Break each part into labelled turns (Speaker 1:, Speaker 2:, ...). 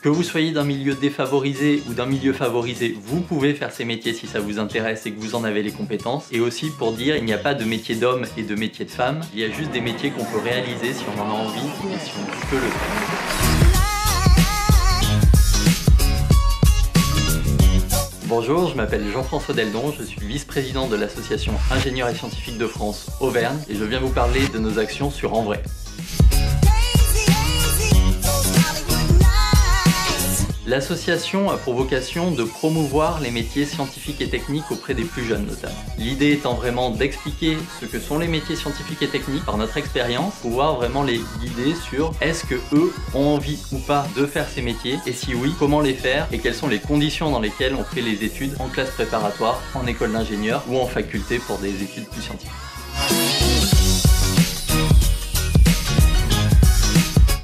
Speaker 1: Que vous soyez d'un milieu défavorisé ou d'un milieu favorisé, vous pouvez faire ces métiers si ça vous intéresse et que vous en avez les compétences. Et aussi pour dire, il n'y a pas de métier d'homme et de métier de femme, il y a juste des métiers qu'on peut réaliser si on en a envie et si on peut le faire. Bonjour, je m'appelle Jean-François Deldon, je suis vice-président de l'association Ingénieurs et Scientifiques de France Auvergne et je viens vous parler de nos actions sur En Vrai. L'association a pour vocation de promouvoir les métiers scientifiques et techniques auprès des plus jeunes notamment. L'idée étant vraiment d'expliquer ce que sont les métiers scientifiques et techniques par notre expérience, pouvoir vraiment les guider sur est-ce que eux ont envie ou pas de faire ces métiers et si oui, comment les faire et quelles sont les conditions dans lesquelles on fait les études en classe préparatoire, en école d'ingénieur ou en faculté pour des études plus scientifiques.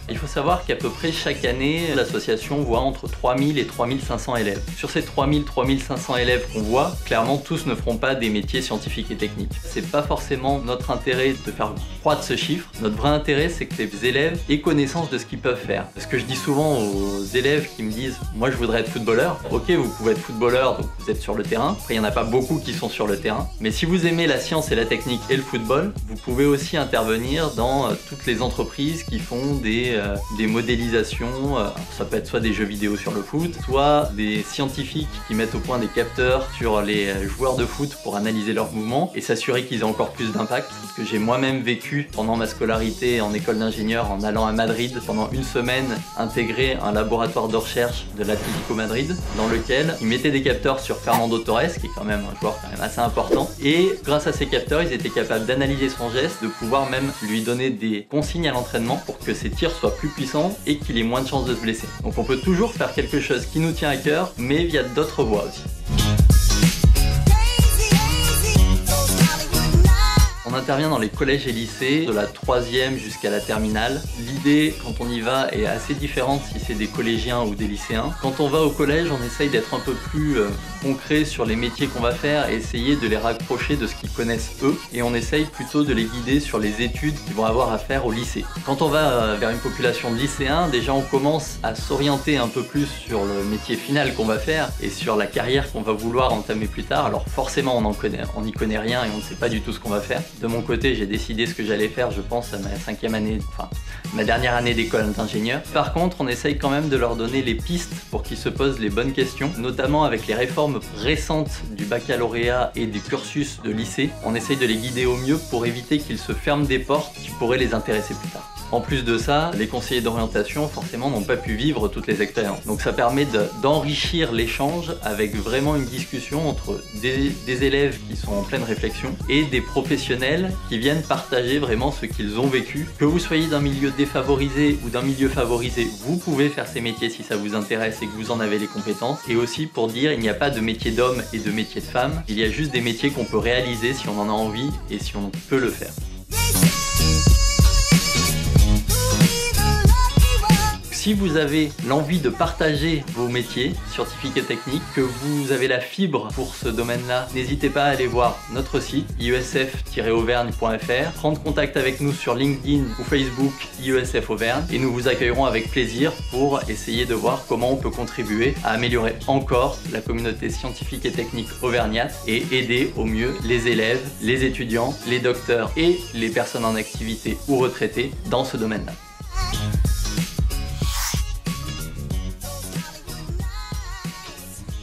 Speaker 1: Il faut savoir qu'à peu près chaque année, l'association voit entre 3000 et 3500 élèves. Sur ces 3000-3500 élèves qu'on voit, clairement tous ne feront pas des métiers scientifiques et techniques. C'est pas forcément notre intérêt de faire croître ce chiffre. Notre vrai intérêt, c'est que les élèves aient connaissance de ce qu'ils peuvent faire. Parce que je dis souvent aux élèves qui me disent « moi je voudrais être footballeur ». Ok, vous pouvez être footballeur, donc vous êtes sur le terrain. Après, il n'y en a pas beaucoup qui sont sur le terrain. Mais si vous aimez la science et la technique et le football, vous pouvez aussi intervenir dans toutes les entreprises qui font des modélisations, ça peut être soit des jeux vidéo sur le foot, soit des scientifiques qui mettent au point des capteurs sur les joueurs de foot pour analyser leurs mouvements et s'assurer qu'ils aient encore plus d'impact. Ce que j'ai moi-même vécu pendant ma scolarité en école d'ingénieur en allant à Madrid pendant une semaine intégrer un laboratoire de recherche de l'Atlético Madrid dans lequel ils mettaient des capteurs sur Fernando Torres qui est quand même un joueur quand même assez important et grâce à ces capteurs ils étaient capables d'analyser son geste, de pouvoir même lui donner des consignes à l'entraînement pour que ses tirs soient plus puissants et qu'il ait moins de chances de se blesser. Donc on peut toujours faire quelque chose qui nous tient à cœur, mais via d'autres voies aussi. On intervient dans les collèges et lycées, de la 3e jusqu'à la terminale. L'idée, quand on y va, est assez différente si c'est des collégiens ou des lycéens. Quand on va au collège, on essaye d'être un peu plus concret sur les métiers qu'on va faire et essayer de les rapprocher de ce qu'ils connaissent eux. Et on essaye plutôt de les guider sur les études qu'ils vont avoir à faire au lycée. Quand on va vers une population de lycéens, déjà on commence à s'orienter un peu plus sur le métier final qu'on va faire et sur la carrière qu'on va vouloir entamer plus tard. Alors forcément on n'y connaît rien et on ne sait pas du tout ce qu'on va faire. De mon côté, j'ai décidé ce que j'allais faire, je pense, à ma dernière année d'école d'ingénieur. Par contre, on essaye quand même de leur donner les pistes pour qu'ils se posent les bonnes questions, notamment avec les réformes récentes du baccalauréat et du cursus de lycée. On essaye de les guider au mieux pour éviter qu'ils se ferment des portes qui pourraient les intéresser plus tard. En plus de ça, les conseillers d'orientation, forcément, n'ont pas pu vivre toutes les expériences. Donc ça permet d'enrichir l'échange avec vraiment une discussion entre des élèves qui sont en pleine réflexion et des professionnels qui viennent partager vraiment ce qu'ils ont vécu. Que vous soyez d'un milieu défavorisé ou d'un milieu favorisé, vous pouvez faire ces métiers si ça vous intéresse et que vous en avez les compétences. Et aussi pour dire, il n'y a pas de métier d'homme et de métier de femme. Il y a juste des métiers qu'on peut réaliser si on en a envie et si on peut le faire. Si vous avez l'envie de partager vos métiers scientifiques et techniques, que vous avez la fibre pour ce domaine-là, n'hésitez pas à aller voir notre site iesf-auvergne.fr, prendre contact avec nous sur LinkedIn ou Facebook IESF Auvergne et nous vous accueillerons avec plaisir pour essayer de voir comment on peut contribuer à améliorer encore la communauté scientifique et technique auvergnate et aider au mieux les élèves, les étudiants, les docteurs et les personnes en activité ou retraitées dans ce domaine-là.